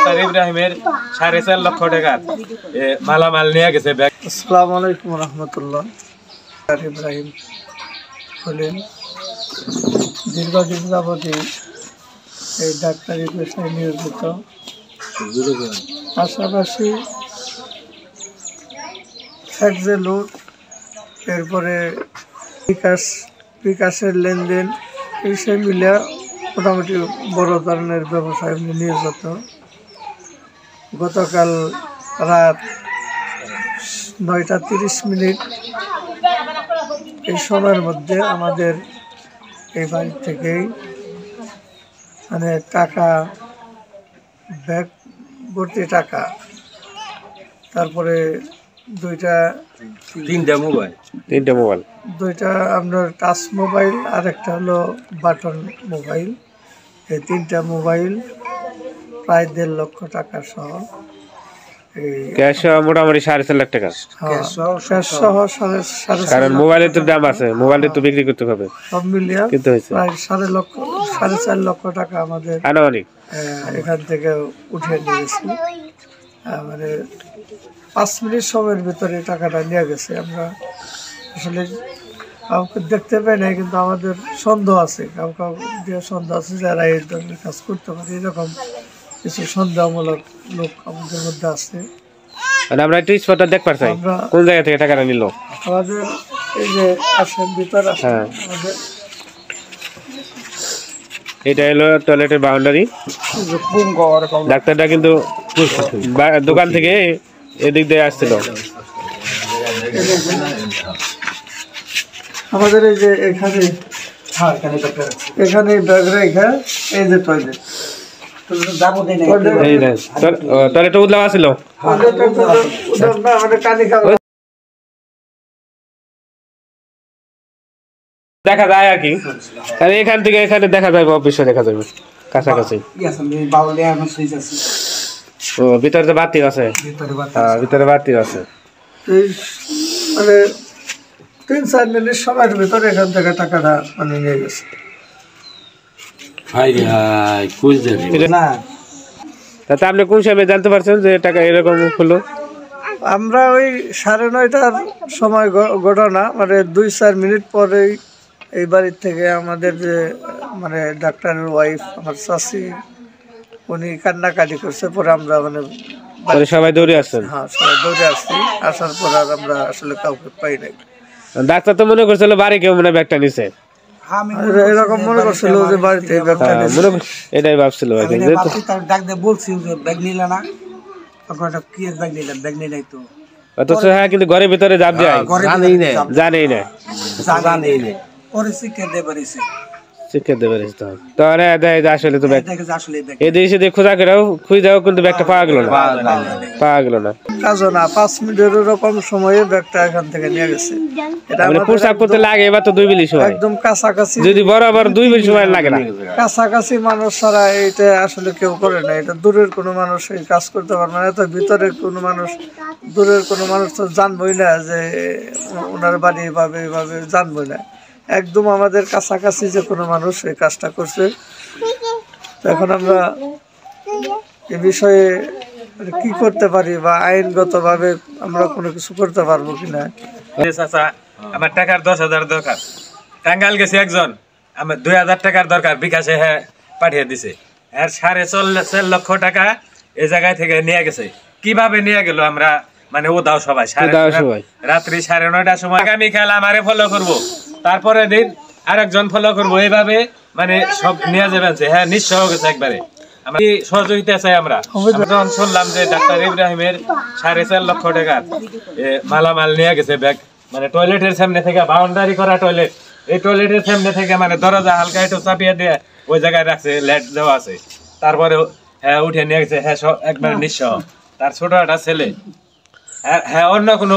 Doctor ইব্রাহিমের 4.5 লক্ষ টাকার মালামাল নিয়ে গেছে ব্যাগ। আসসালামু আলাইকুম রহমতুল্লাহ। ইব্রাহিম হলেন দীর্ঘদিন যাবতী এই ডাক্তারি পেশায় নিয়োজিত, পাশাপাশি ফ্যাক্সে লুট, এরপরে বিকাশের লেনদেন, এইসব মিলে মোটামুটি বড় ধরনের ব্যবসায় নিয়োজিত। গতকাল রাত 9:30 এই সময়ের মধ্যে আমাদের এই বাড়ি থেকেই মানে টাকা, ব্যাগ ভর্তি টাকা, তারপরে তিনটা মোবাইল, দুইটা আপনার টাচ মোবাইল আর একটা হলো বাটন মোবাইল, এই তিনটা মোবাইল প্রায় 1.5 লক্ষ টাকা সহ, ক্যাশ মোটামুটি 4.5 লাখ টাকা। কারণ মোবাইলের তো দাম আছে, মোবাইলের তো বিক্রি করতে হবে, সব মিলিয়ে প্রায় 4.5 লক্ষ টাকা আমাদের আনুমানিক এখান থেকে উঠিয়ে নিয়ে গেছি। মানে 5 মিনিট সময়ের ভিতরে টাকাটা নিয়ে গেছে। আমরা আসলে কাউকে দেখতে পাই নাই, কিন্তু আমাদের সন্দেহ আছে, কাউকে সন্দেহ আছে যারা এই ধরনের কাজ করতে পারে, এরকম কিছু সন্দেহমূলক লোক আমাদের মধ্যে আছে। আমরা একটু স্পটটা দেখতে পারছি, কোন জায়গা থেকে টাকাটা নিল। আমাদের এই যে আসেন ভিতর আছে, আমাদের এটা হলো টয়লেটের বাউন্ডারি। ডাক্তারটা কিন্তু দোকান থেকে এদিক দিয়ে আসছিল। আমাদের এই যে এখানে ব্যাগ রেখা, এই যে টয়লেট টয়লেটটা উদলাম আসছিল, দেখা যায় আর কি। এখান থেকে এখানে দেখা যাবে, অফিসে দেখা যাবে কাছাকাছি। ও ভিতরে তো বাতি আছে, ভিতরে বাতি আছে। মানে 3-4 মিনিট সময়ের ভিতরে এখান থেকে টাকাটা মানে নিয়ে গেছে। আপনি কোন সময় জানতে পারছেন যে টাকা এরকম হলো? আমরা ওই 9:30টার সময় ঘটনা, মানে 2-4 মিনিট পরেই এই বাড়ির থেকে আমাদের যে মানে ডাক্তারের ওয়াইফ, আমার চাচি, উনি কান্নাকাটি করছে। পরে আমরা মানে সবাই দৌড়ে আসছেন। হ্যাঁ, সবাই দৌড়ে আসছি। আসার পর আর আমরা আসলে কাউকে পাই নাই। ডাক্তার তো মনে করছিল বাড়ি কেউ মনে ব্যাগটা নিছে, এরকম মনে করছিল যে বাড়িতে ব্যাগটা নিছে, এটাই ভাবছিল। অথচ হ্যাঁ, কিন্তু ঘরের ভিতরে যাব যায় জানেই না, আসলে তো এদিকে খোঁজা করেও খুঁজাও কিন্তু ব্যাগটা পাওয়া গেল না। 5 মিনিটের কম সময়ে ব্যাগটা এখান থেকে নিয়ে গেছে। পোশাক করতে লাগে এবার তো 2 মিনিট সময়, একদম কাছাকাছি, যদি বরাবর 2 মিনিট সময় লাগে না। কাছাকাছি মানুষ ছাড়া এটা আসলে কেউ করে না। এটা দূরের কোনো মানুষ এই কাজ করতে পারবে না। এত ভিতরের কোনো মানুষ, দূরের কোনো মানুষ তো জানবই না যে ওনার বাড়ি এভাবে জানবই না। একদম আমাদের কাছাকাছি যে কোনো মানুষ এই কাজটা করছে। তো এখন আমরা এ বিষয়ে কি করতে পারি বা আইনগতভাবে আমরা কোনো কিছু করতে পারবো কিনা। আমার টাকার 10,000 দরকার, টাঙ্গাইল গেছে একজন, আমার 2,000 টাকার দরকার, বিকাশে হ্যাঁ পাঠিয়ে দিছে। আর 4.5 লক্ষ টাকা এই জায়গায় থেকে নিয়ে গেছে। কিভাবে নিয়ে গেল আমরা মানে ও দাও সবাই রাত্রি 9:30টার সময়। আগামীকাল আমারে ফলো করবো, তারপরে দিন আরেকজন ফলো করবো, এইভাবে মানে সব নিয়ে যাবেন। হ্যাঁ, নিঃসহ গেছে একবারে। আমরা সহযোগিতা চাই। আমরা যখন শুনলাম যে ডাক্তার ইব্রাহিমের 4.5 লক্ষ টাকার মালামাল নিয়ে গেছে ব্যাগ, মানে টয়লেটের সামনে থেকে, বাউন্ডারি করা টয়লেট, এই টয়লেটের সামনে থেকে মানে দরজা হালকা একটু চাপিয়ে দিয়ে ওই জায়গায় রাখছে, লেট দেওয়া আছে। তারপরে হ্যাঁ উঠে নিয়ে গেছে, হ্যাঁ একবারে নিঃসহ। তার ছোট একটা ছেলে, হ্যাঁ অন্য কোনো